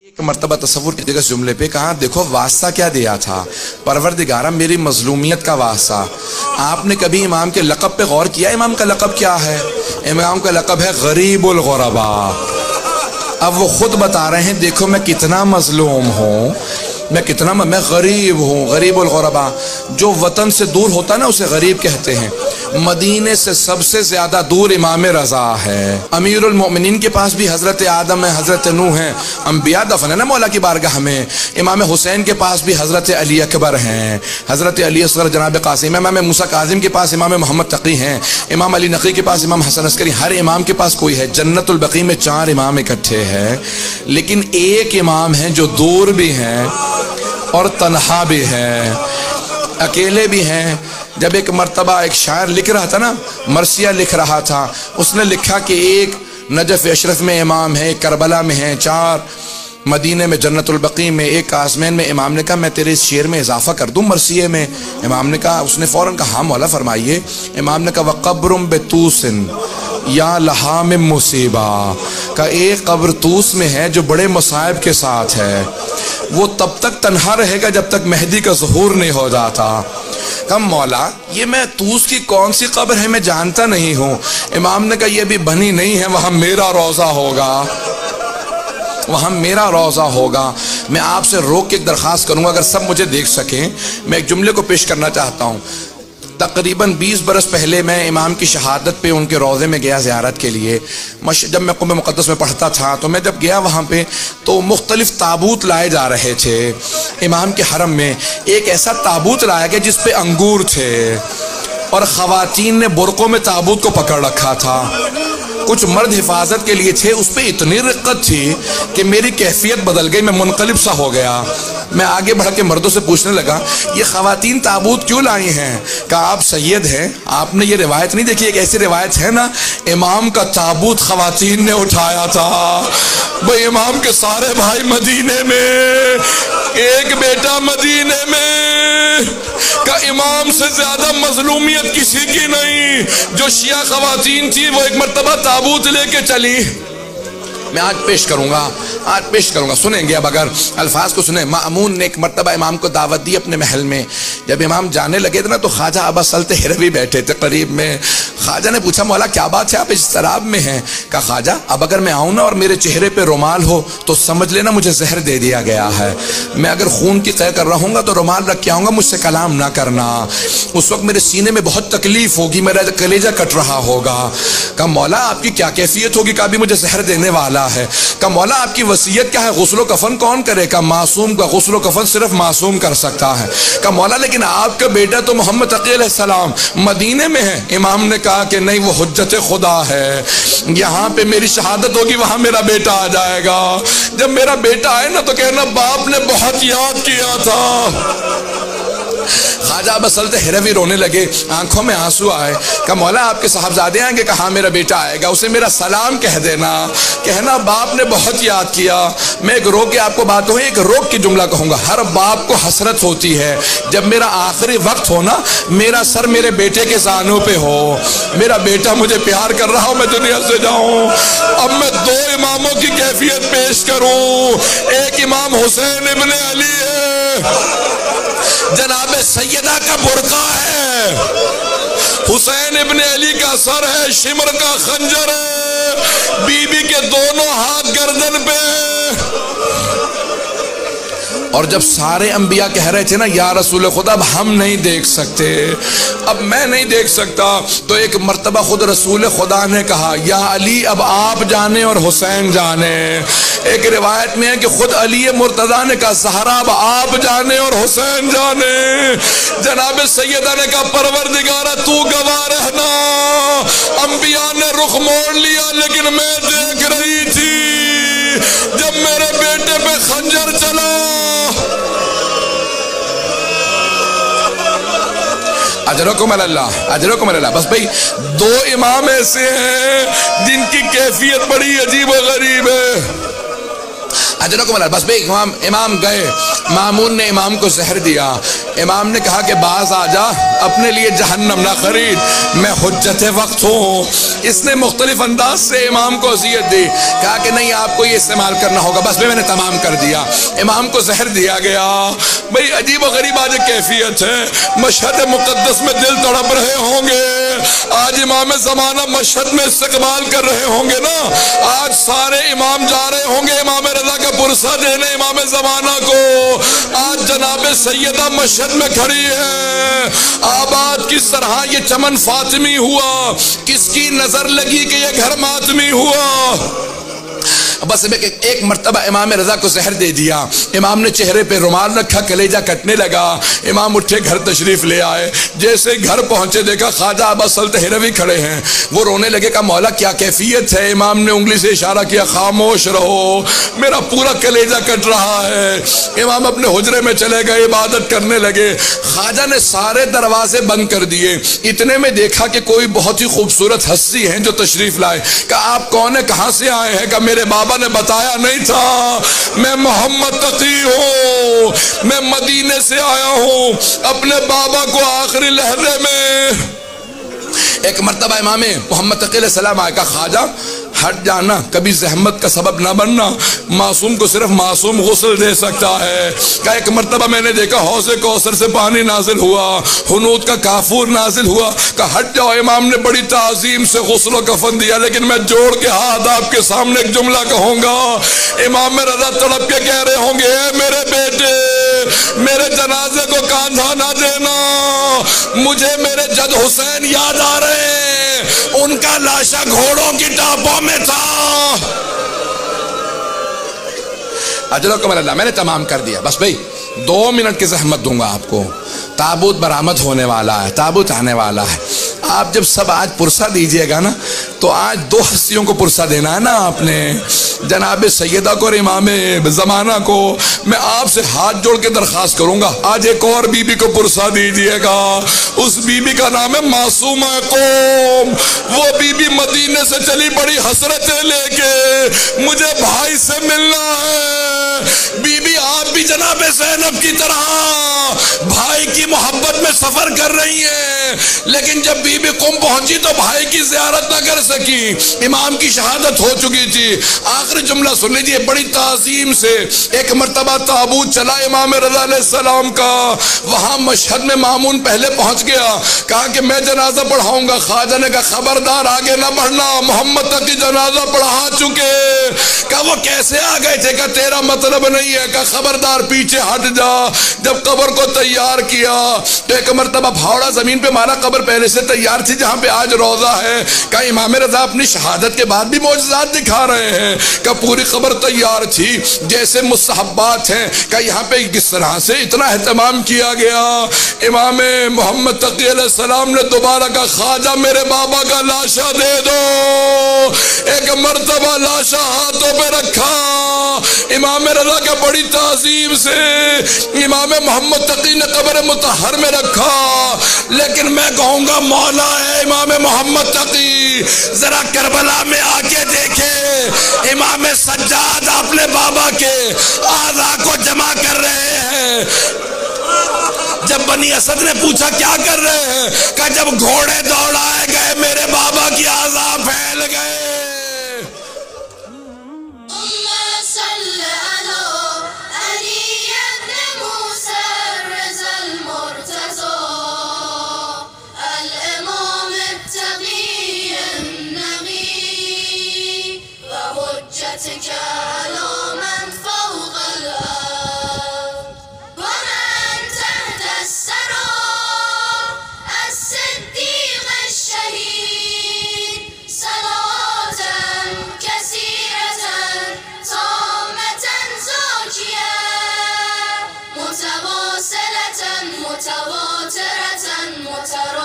ایک مرتبہ تصور کی جگہ جملے پہ کہا دیکھو واسطہ کیا دیا تھا، پروردگارہ میری مظلومیت کا واسطہ۔ آپ نے کبھی امام کے لقب پہ غور کیا؟ امام کا لقب کیا ہے؟ امام کا لقب ہے غریب الغرباء۔ اب وہ خود بتا رہے ہیں دیکھو میں کتنا مظلوم ہوں، میں غریب ہوں، غریب الغرباء۔ جو وطن سے دور ہوتا نا اسے غریب کہتے ہیں۔ مدینے سے سب سے زیادہ دور امام رضا ہے۔ امیر المؤمنین کے پاس بھی حضرت آدم ہے، حضرت نوح ہیں، انبیاء دفن ہے نا مولا کی بارگاہ میں۔ امام حسین کے پاس بھی حضرت علی اکبر ہیں، حضرت علی اصغر جناب قاسم۔ امام موسیٰ کاظم کے پاس امام محمد تقی ہیں، امام علی نقی کے پاس امام حسن عسکری۔ ہر امام کے پاس کوئی ہے۔ جنت البقیع میں 4 امام اکٹھے ہیں، لیکن ایک امام ہے جو دور بھی ہیں اور تنہا بھی ہیں، اکیلے بھی ہیں۔ جب ایک مرتبہ ایک شاعر لکھ رہا تھا نا، مرثیہ لکھ رہا تھا، اس نے لکھا کہ ایک نجف اشرف میں امام ہے، ایک کربلا میں ہیں، 4 مدینے میں جنت البقیع میں، ایک آزمین میں۔ امام نے کہا میں تیرے اس شعر میں اضافہ کر دوں مرثیے میں؟ امام نے کہا، اس نے فوراً کہا ہاں مولا فرمائیے۔ امام نے کہا وَقَبْرٌ بِطُوسٍ یا لہا من مصیبہ، کا ایک قبر طوس میں ہے جو بڑے مصائب کے ساتھ ہے، وہ تب تک تنہا رہے گا جب تک مہدی کا ظہور نہیں ہو جاتا۔ کم مولا یہ میں طوس کی کون سی قبر ہے میں جانتا نہیں ہوں۔ امام نے کہا یہ بھی بنی نہیں ہے، وہاں میرا روضہ ہوگا، وہاں میرا روضہ ہوگا۔ میں آپ سے روک کے ایک درخواست کروں گا اگر سب مجھے دیکھ سکیں، میں ایک جملے کو پیش کرنا چاہتا ہوں۔ تقریباً 20 برس پہلے میں امام کی شہادت پہ ان کے روضے میں گیا زیارت کے لیے۔ جب میں قم مقدس میں پڑھتا تھا تو میں جب گیا وہاں پہ تو مختلف تابوت لائے جا رہے تھے امام کے حرم میں۔ ایک ایسا تابوت لایا گیا جس پہ انگور تھے اور خواتین نے برقعوں میں تابوت کو پکڑ رکھا تھا، کچھ مرد حفاظت کے لیے تھے۔ اس پہ اتنی رقت تھی کہ میری کیفیت بدل گئی، میں منقلب سا ہو گیا۔ میں آگے بڑھ کے مردوں سے پوچھنے لگا یہ خواتین تابوت کیوں لائی ہیں؟ کہا آپ سید ہیں، آپ نے یہ روایت نہیں دیکھی؟ ایک ایسی روایت ہے نا امام کا تابوت خواتین نے اٹھایا تھا۔ بھئی امام کے سارے بھائی مدینے میں، ایک بیٹا مدینے میں، کہ امام سے زیادہ مظلومیت کسی کی نہیں۔ جو شیعہ خواتین تھی وہ ایک مرتبہ تابوت لے کے چلی۔ میں آج پیش کروں گا، سنیں گے اب اگر الفاظ کو سنیں۔ مأمون نے ایک مرتبہ امام کو دعوت دی اپنے محل میں۔ جب امام جانے لگے تھے نا تو خواجہ ابا سلط ہروی بیٹھے تھے قریب میں۔ خواجہ نے پوچھا مولا کیا بات ہے آپ اس شراب میں ہیں؟ کہا خواجہ اب اگر میں آؤں نا اور میرے چہرے پہ رومال ہو تو سمجھ لینا مجھے زہر دے دیا گیا ہے۔ میں اگر خون کی قے کر رہا ہوں گا تو رومال رکھ کے آؤں گا، مجھ سے کلام نہ کرنا۔ اس وقت میرے سینے میں بہت تکلیف ہوگی، میرا کلیجہ کٹ رہا ہوگا۔ کہا مولا آپ کی کیا کیفیت ہوگی؟ کہا بھی مجھے زہر دینے والا ہے۔ کہ مولا آپ کی وصیت کیا ہے؟ غسل و کفن کون کرے؟ کہ معصوم کا غسل و کفن صرف معصوم کر سکتا ہے۔ کہ مولا لیکن آپ کا بیٹا تو محمد تقی علیہ السلام مدینے میں ہے۔ امام نے کہا کہ نہیں وہ حجت خدا ہے، یہاں پہ میری شہادت ہوگی وہاں میرا بیٹا آ جائے گا۔ جب میرا بیٹا آئے نا تو کہنا باپ نے بہت یاد کیا تھا۔ خواجہ ابا سلط ہروی رونے لگے، آنکھوں میں آنسو آئے۔ کہ مولا آپ کے صاحبزادے آئیں گے؟ کہا میرا بیٹا آئے گا، اسے میرا سلام کہہ دینا، کہنا باپ نے بہت یاد کیا۔ میں ایک روک کے آپ کو بات ہوئی، ایک روک کے جملہ کہوں گا۔ ہر باپ کو حسرت ہوتی ہے جب میرا آخری وقت ہو نا میرا سر میرے بیٹے کے زانوں پہ ہو، میرا بیٹا مجھے پیار کر رہا ہو، میں دنیا سے جاؤں۔ اب میں 2 اماموں کی کیفیت پیش کروں۔ ایک امام حسین ابن علی ہے، جناب سیدہ کا برقع ہے، حسین ابن علی کا سر ہے، شمر کا خنجر ہے، بی بی کے دونوں ہاتھ گردن پہ۔ اور جب سارے انبیاء کہہ رہے تھے نا یا رسول خدا اب ہم نہیں دیکھ سکتے، اب میں نہیں دیکھ سکتا، تو ایک مرتبہ خود رسول خدا نے کہا یا علی اب آپ جانے اور حسین جانے۔ ایک روایت میں ہے کہ خود علی مرتضیٰ نے کہا زہرا اب آپ جانے اور حسین جانے۔ جناب سیدہ نے کہا پروردگارہ تو گواہ رہنا، انبیاء نے رخ موڑ لیا لیکن میں دیکھ رہی تھی جب میرے بیٹے پہ خنجر چلا۔ اجرکم اللہ، اجرکم اللہ۔ بس بھئی 2 امام ایسے ہیں جن کی کیفیت بڑی عجیب و غریب ہے۔ اجرکم اللہ۔ بس بھئی امام گئے، مامون نے امام کو زہر دیا، امام نے کہا کہ باز آ جا، اپنے لیے جہنم نہ خرید، میں حجت وقت ہوں۔ اس نے مختلف انداز سے امام کو اذیت دی، کہا کہ نہیں آپ کو یہ استعمال کرنا ہوگا، بس میں نے تمام کر دیا۔ امام کو زہر دیا گیا۔ بھئی عجیب و غریب آج کیفیت ہے، مشہد مقدس میں دل تڑپ رہے ہوں گے، آج امام زمانہ مشہد میں استقبال کر رہے ہوں گے نا، آج سارے امام جا رہے ہوں گے امام رضا کا پرسہ دینے امام زمانہ کو، آج جناب سیدہ مشہد میں کھڑی ہے۔ آباد کس طرح یہ چمن فاطمی ہوا، کس کی نظر لگی کہ یہ گھر ماتمی ہوا۔ بس ایک مرتبہ امام رضا کو زہر دے دیا، امام نے چہرے پہ رومال رکھا، کلیجہ کٹنے لگا، امام اٹھے گھر تشریف لے آئے، جیسے گھر پہنچے دیکھا خواجہ ابا سلط ہروی کھڑے ہیں، وہ رونے لگے، کہا مولا کیا کیفیت ہے؟ امام نے انگلی سے اشارہ کیا، خاموش رہو، میرا پورا کلیجہ کٹ رہا ہے۔ امام اپنے حجرے میں چلے گئے، عبادت کرنے لگے، خواجہ نے سارے دروازے بند کر دیے، اتنے میں دیکھا کہ کوئی بہت ہی خوبصورت ہستی ہیں جو تشریف لائے، کہا آپ کون ہیں، کہاں سے آئے ہیں؟ کہا میرے بابا نے بتایا نہیں تھا، میں محمد تقی ہوں، میں مدینے سے آیا ہوں اپنے بابا کو آخری لحظے میں۔ ایک مرتبہ امام محمد تقی علیہ السلام آئے، کہا خواجہ ہٹ جانا، کبھی زحمت کا سبب نہ بننا، معصوم کو صرف معصوم غسل دے سکتا ہے۔ کہا ایک مرتبہ میں نے دیکھا حوض کوثر سے پانی نازل ہوا، حنود کا کافور نازل ہوا، کہا ہٹ جاؤ۔ امام نے بڑی تعظیم سے غسل و کفن دیا، لیکن میں جوڑ کے ہاتھ آپ کے سامنے ایک جملہ کہوں گا، امام رضا تڑپ کے کہہ رہے ہوں گے، اے میرے بیٹے میرے جنازے کو کاندھا نہ دینا، مجھے میرے جد حسین یاد آ رہے ہیں، ان کا لاشا گھوڑوں کی ٹاپوں میں تھا۔ اجرکم اللہ، میں نے تمام کر دیا، بس بھئی 2 منٹ کی زحمت دوں گا آپ کو، تابوت برآمد ہونے والا ہے، تابوت آنے والا ہے، آپ جب سب آج پرسہ دیجئے گا نا تو آج 2 ہستیوں کو پرسہ دینا ہے نا آپ نے، جناب سیدہ کو اور امام زمانہ کو۔ میں آپ سے ہاتھ جوڑ کے درخواست کروں گا آج ایک اور بی بی کو پرسہ دیجئے گا، اس بی بی کا نام ہے معصومہ قوم۔ وہ بی بی مدینے سے چلی بڑی حسرتیں لے کے، مجھے بھائی سے ملنا ہے۔ بی بی آپ بھی جناب زینب کی طرح بھائی کی محبت میں سفر کر رہی ہیں، لیکن جب بی بی قم پہنچی تو بھائی کی زیارت نہ کر سکی، امام کی شہادت ہو چکی تھی۔ آخری جملہ سن لیجئے بڑی تعظیم سے، ایک مرتبہ تابوت چلا امام رضا علیہ السلام کا، وہاں مشہد میں مامون پہلے پہنچ گیا، کہا کہ میں جنازہ پڑھاؤں گا۔ خواجہ نے کہا خبردار آگے نہ بڑھنا، محمد تقی جنازہ پڑھا چکے۔ کہا وہ کیسے آ گئے تھے؟ کہا تیرا مطلب نہیں ہے، کہا خبردار پیچھے ہٹ جا۔ جب قبر کو تیار کیا تو ایک مرتبہ پھاوڑا زمین پہ مارا، قبر پہلے سے تیار تھی جہاں پہ آج روضہ ہے۔ کہا امام رضا اپنی شہادت کے بعد بھی معجزات دکھا رہے ہیں، کہ پوری قبر تیار تھی جیسے مستحبات ہیں، کہ یہاں پہ کس طرح سے اتنا اہتمام کیا گیا۔ امام محمد تقی علیہ السلام نے دوبارہ کہا خواجہ میرے بابا کا لاشا دے دو۔ ایک مرتبہ لاشا ہاتھوں پہ رکھا، امام رضا کا بڑی تعظیم سے امام محمد تقی نے قبر مطہر میں رکھا، لیکن میں کہوں گا مولا ہے امام محمد تقی، ذرا کربلا میں آ کے دیکھے امام سجاد اپنے بابا کے اعضاء کو جمع کر رہے ہیں۔ جب بنی اسد نے پوچھا کیا کر رہے ہیں؟ کہ جب گھوڑے دوڑائے گئے میرے بابا کی اعضاء پھیل گئے۔ متواترة مترابطة